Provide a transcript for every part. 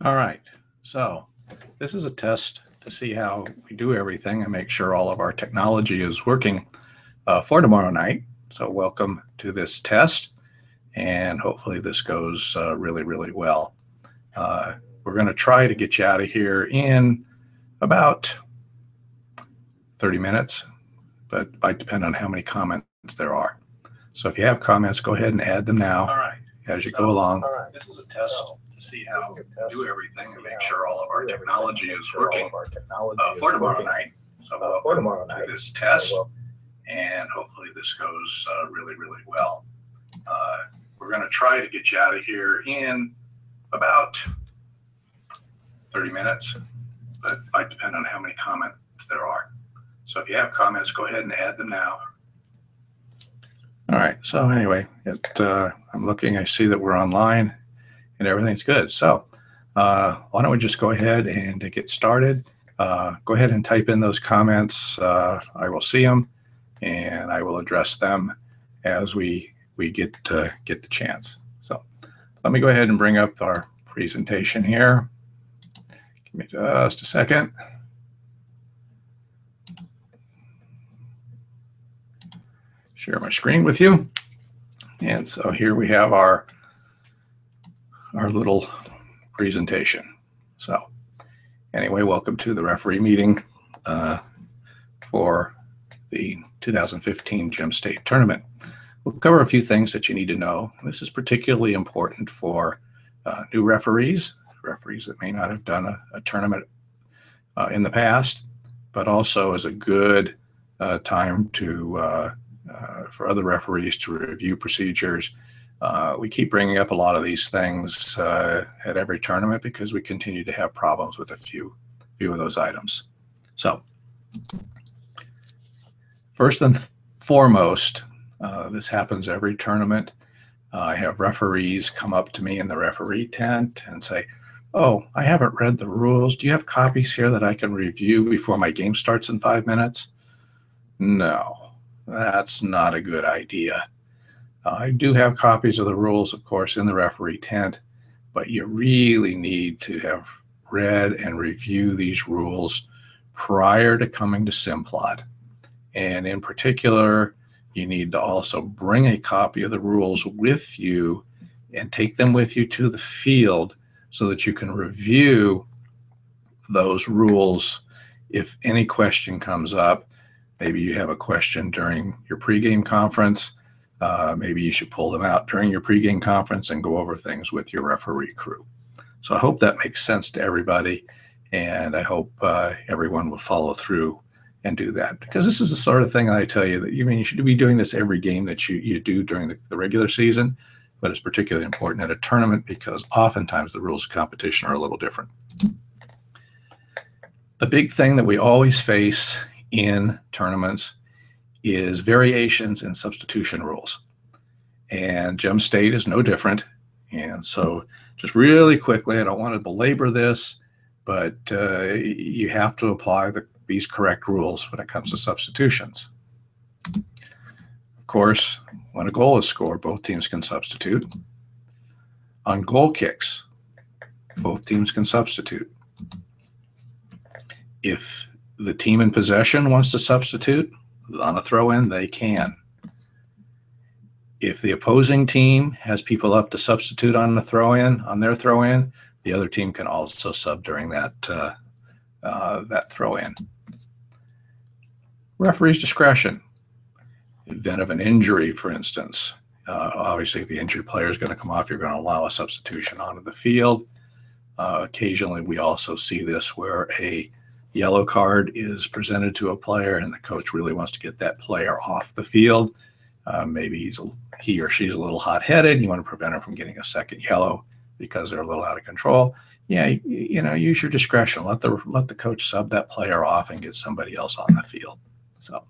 All right, so this is a test to see how we do everything and make sure all of our technology is working for tomorrow night. So welcome to this test, and hopefully this goes really, really well. We're going to try to get you out of here in about 30 minutes, but it might depend on how many comments there are. So if you have comments, go ahead and add them now. All right, as you go along. All right. This is a test to see how we do everything and make sure all of our technology is working for tomorrow night. So welcome to this test, and hopefully this goes really, really well. We're going to try to get you out of here in about 30 minutes, but it might depend on how many comments there are. So if you have comments, go ahead and add them now. All right, so anyway, I'm looking, I see that we're online and everything's good. So why don't we just go ahead and get started. Go ahead and type in those comments. I will see them and I will address them as we get the chance. So let me go ahead and bring up our presentation here. Give me just a second. Share my screen with you. And so here we have our little presentation. So anyway, welcome to the referee meeting for the 2015 Gem State Tournament. We'll cover a few things that you need to know. This is particularly important for new referees that may not have done a tournament in the past, but also as a good time to for other referees to review procedures. We keep bringing up a lot of these things at every tournament because we continue to have problems with a few of those items. So first and foremost, this happens every tournament. I have referees come up to me in the referee tent and say, "Oh, I haven't read the rules. Do you have copies here that I can review before my game starts in 5 minutes?" No, that's not a good idea. I do have copies of the rules, of course, in the referee tent, but you really need to have read and review these rules prior to coming to Simplot. And in particular, you need to also bring a copy of the rules with you and take them with you to the field so that you can review those rules if any question comes up. Maybe you have a question during your pregame conference. Maybe you should pull them out during your pregame conference and go over things with your referee crew. So I hope that makes sense to everybody, and I hope everyone will follow through and do that, because this is the sort of thing that I tell you that you should be doing this every game that you do during the regular season, but it's particularly important at a tournament because oftentimes the rules of competition are a little different. The big thing that we always face in tournaments is variations in substitution rules, and Gem State is no different. And so just really quickly, I don't want to belabor this, but you have to apply these correct rules when it comes to substitutions. Of course, when a goal is scored, both teams can substitute. On goal kicks, both teams can substitute. If the team in possession wants to substitute on a throw-in, they can. If the opposing team has people up to substitute on the throw-in, the other team can also sub during that throw-in. Referee's discretion. Event of an injury, for instance, obviously the injured player is going to come off. You're going to allow a substitution onto the field. Occasionally, we also see this where a yellow card is presented to a player and the coach really wants to get that player off the field. Maybe he or she's a little hot-headed. You want to prevent them from getting a second yellow because they're a little out of control. Yeah, use your discretion. Let the coach sub that player off and get somebody else on the field. So,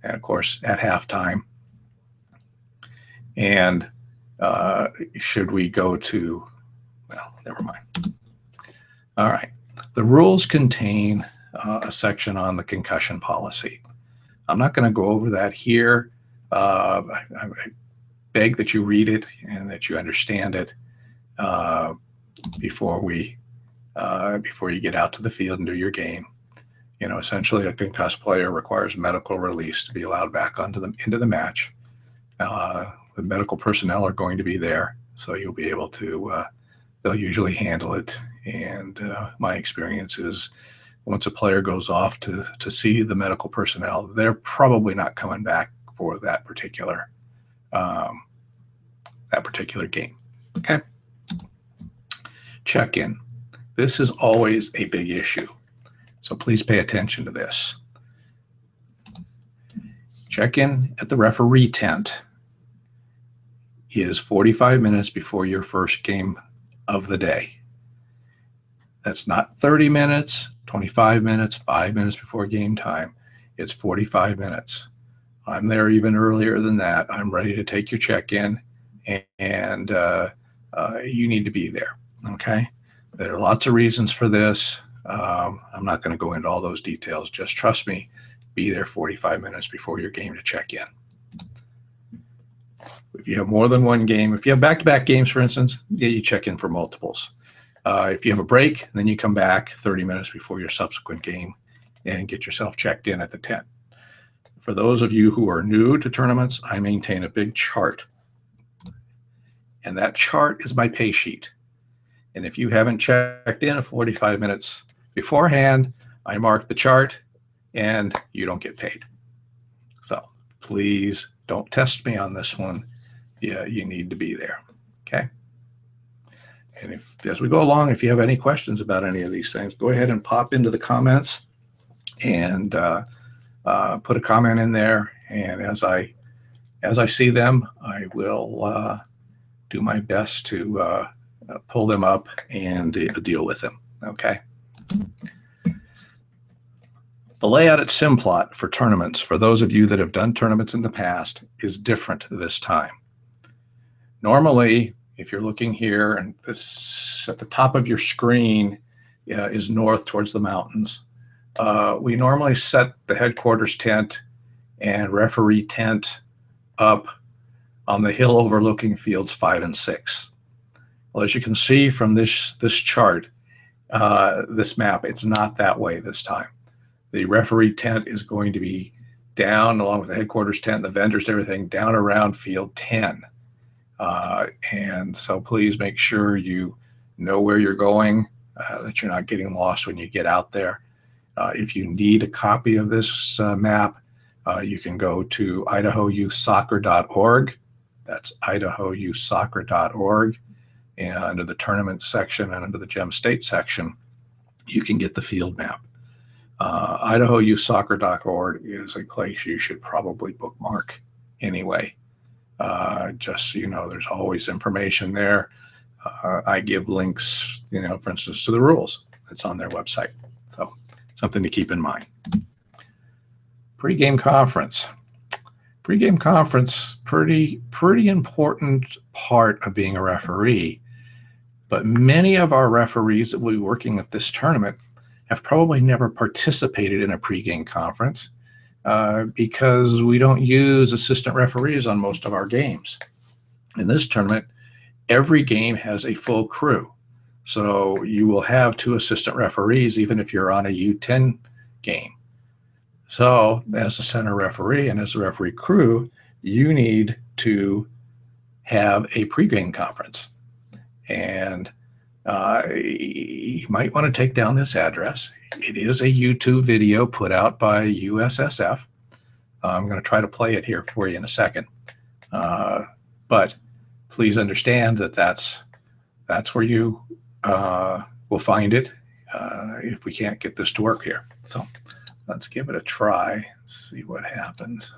and of course, at halftime. And should we go to, well, never mind. All right. The rules contain a section on the concussion policy. I'm not going to go over that here. I beg that you read it and that you understand it. before you get out to the field and do your game. Essentially, a concussed player requires medical release to be allowed back into the match. The medical personnel are going to be there, so you'll be able to. They'll usually handle it. And my experience is, once a player goes off to see the medical personnel, they're probably not coming back for that particular game. Okay. Check-in. This is always a big issue, so please pay attention to this. Check-in at the referee tent is 45 minutes before your first game of the day. That's not 30 minutes, 25 minutes, 5 minutes before game time. It's 45 minutes. I'm there even earlier than that. I'm ready to take your check-in, and you need to be there. Okay? There are lots of reasons for this. I'm not going to go into all those details. Just trust me. Be there 45 minutes before your game to check in. If you have more than one game, if you have back-to-back games, for instance, you check in for multiples. If you have a break, then you come back 30 minutes before your subsequent game and get yourself checked in at the tent. For those of you who are new to tournaments, I maintain a big chart. And that chart is my pay sheet. And if you haven't checked in 45 minutes beforehand, I mark the chart and you don't get paid. So please don't test me on this one. Yeah, you need to be there. Okay. And as we go along, if you have any questions about any of these things, go ahead and pop into the comments and put a comment in there. And as I see them, I will do my best to pull them up and deal with them. Okay. The layout at Simplot for tournaments, for those of you that have done tournaments in the past, is different this time. Normally, if you're looking here, and this at the top of your screen is north towards the mountains, we normally set the headquarters tent and referee tent up on the hill overlooking fields 5 and 6. Well, as you can see from this chart, this map, it's not that way this time. The referee tent is going to be down along with the headquarters tent, the vendors, everything down around field 10. And so please make sure you know where you're going, that you're not getting lost when you get out there. If you need a copy of this map, you can go to idahoyouthsoccer.org. That's idahoyouthsoccer.org. And under the tournament section and under the Gem State section, you can get the field map. idahoyouthsoccer.org is a place you should probably bookmark anyway. Just so you know, there's always information there. I give links, for instance, to the rules. It's on their website. So something to keep in mind. Pre-game conference. Pre-game conference, pretty important part of being a referee. But many of our referees that will be working at this tournament have probably never participated in a pre-game conference because we don't use assistant referees on most of our games. In this tournament, every game has a full crew. So you will have 2 assistant referees even if you're on a U10 game. So as a center referee and as a referee crew, you need to have a pre-game conference. And you might want to take down this address. It is a YouTube video put out by USSF. I'm going to try to play it here for you in a second. But please understand that that's where you will find it if we can't get this to work here. So let's give it a try, see what happens.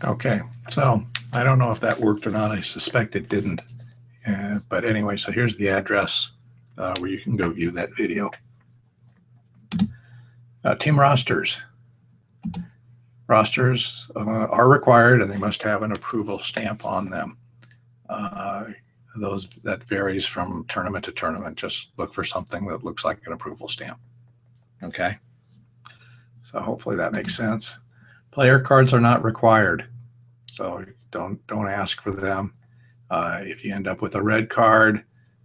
Okay, so I don't know if that worked or not. I suspect it didn't. But anyway, so here's the address where you can go view that video. Team rosters. Rosters are required, and they must have an approval stamp on them. That varies from tournament to tournament. Just look for something that looks like an approval stamp. Okay, so hopefully that makes sense. Player cards are not required, so don't ask for them. If you end up with a red card,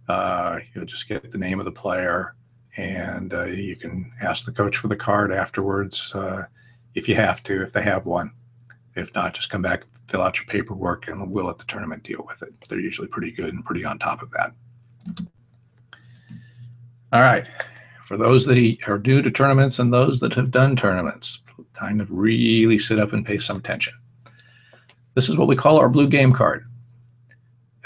you'll just get the name of the player, and you can ask the coach for the card afterwards if you have to, if they have one. If not, just come back, fill out your paperwork, and we'll let the tournament deal with it. They're usually pretty good and pretty on top of that. All right. For those that are new to tournaments and those that have done tournaments, time to really sit up and pay some attention. This is what we call our blue game card.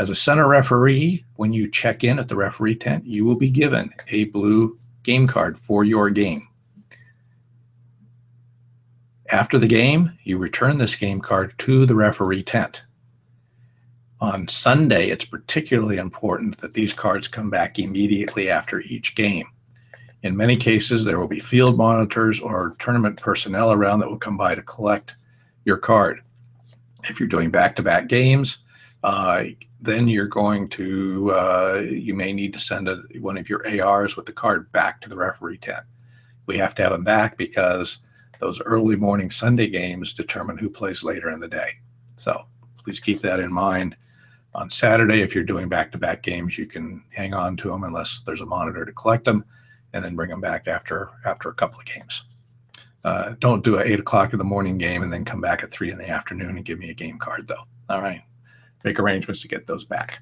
As a center referee, when you check in at the referee tent, you will be given a blue game card for your game. After the game, you return this game card to the referee tent. On Sunday, it's particularly important that these cards come back immediately after each game. In many cases, there will be field monitors or tournament personnel around that will come by to collect your card. If you're doing back-to-back games, then you're going to, you may need to send one of your ARs with the card back to the referee tent. We have to have them back because those early morning Sunday games determine who plays later in the day. So please keep that in mind. On Saturday, if you're doing back-to-back games, you can hang on to them unless there's a monitor to collect them, and then bring them back after a couple of games. Don't do an 8 o'clock in the morning game and then come back at 3 in the afternoon and give me a game card, though. All right. Make arrangements to get those back.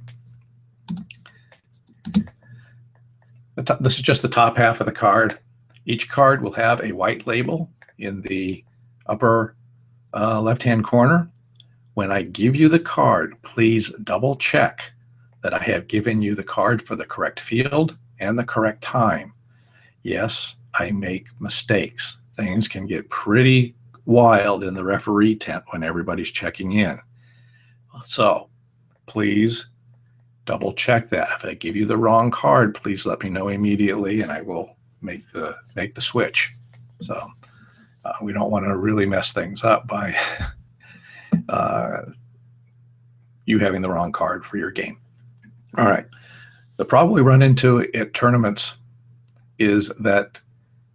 This is just the top half of the card. Each card will have a white label in the upper left-hand corner. When I give you the card, please double check that I have given you the card for the correct field and the correct time. Yes, I make mistakes. Things can get pretty wild in the referee tent when everybody's checking in. So please double check that. If I give you the wrong card, please let me know immediately and I will make the switch. So we don't want to really mess things up by you having the wrong card for your game. All right. The problem we run into at tournaments is that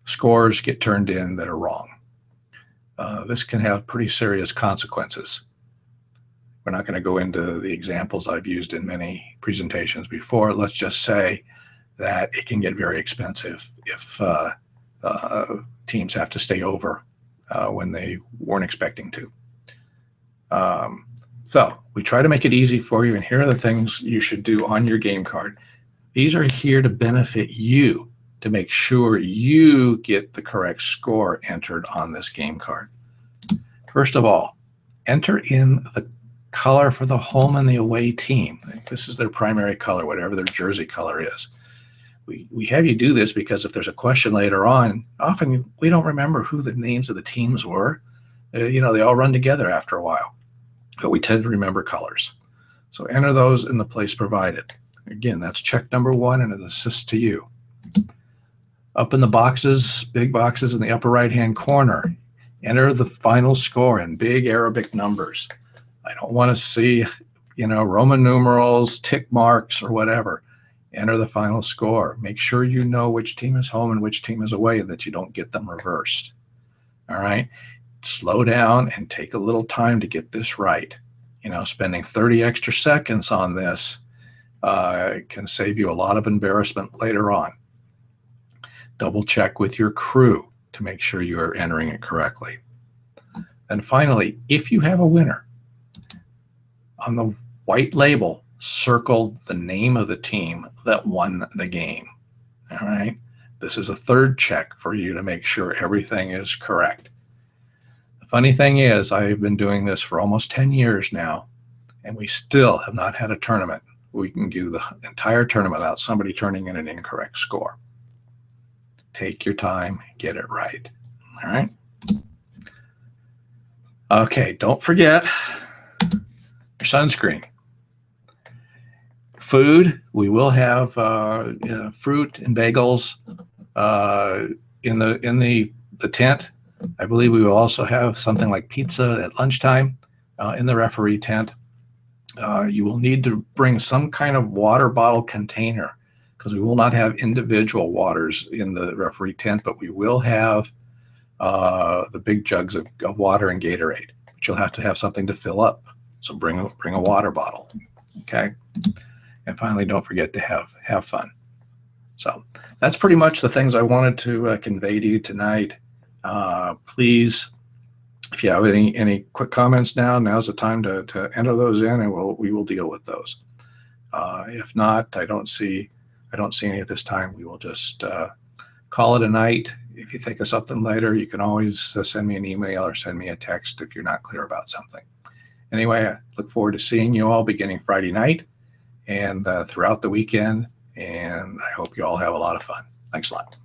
scores get turned in that are wrong. This can have pretty serious consequences. We're not going to go into the examples I've used in many presentations before. Let's just say that it can get very expensive if teams have to stay over when they weren't expecting to. So we try to make it easy for you, and here are the things you should do on your game card. These are here to benefit you, to make sure you get the correct score entered on this game card. First of all, enter in the color for the home and the away team. This is their primary color, whatever their jersey color is. We have you do this because if there's a question later on, often we don't remember who the names of the teams were. They all run together after a while, but we tend to remember colors. So enter those in the place provided. Again, that's check number one, and it assists to you. Up in the boxes, big boxes in the upper right-hand corner, enter the final score in big Arabic numbers. I don't want to see, Roman numerals, tick marks, or whatever. Enter the final score. Make sure you know which team is home and which team is away, that you don't get them reversed. All right? Slow down and take a little time to get this right. Spending 30 extra seconds on this can save you a lot of embarrassment later on. Double check with your crew to make sure you are entering it correctly. And finally, if you have a winner, on the white label, circle the name of the team that won the game. All right? This is a third check for you to make sure everything is correct. The funny thing is, I've been doing this for almost 10 years now, and we still have not had a tournament where we can do the entire tournament without somebody turning in an incorrect score. Take your time, get it right. All right? Okay, don't forget your sunscreen. Food, we will have fruit and bagels in the tent. I believe we will also have something like pizza at lunchtime in the referee tent. You will need to bring some kind of water bottle container because we will not have individual waters in the referee tent, but we will have the big jugs of water and Gatorade. But you'll have to have something to fill up. So bring a water bottle. Okay. And finally, don't forget to have fun. So that's pretty much the things I wanted to convey to you tonight. Please, if you have any quick comments now's the time to enter those in, and we will deal with those. If not, I don't see any at this time. We will just call it a night. If you think of something later, you can always send me an email or send me a text if you're not clear about something. Anyway, I look forward to seeing you all beginning Friday night and throughout the weekend, and I hope you all have a lot of fun. Thanks a lot.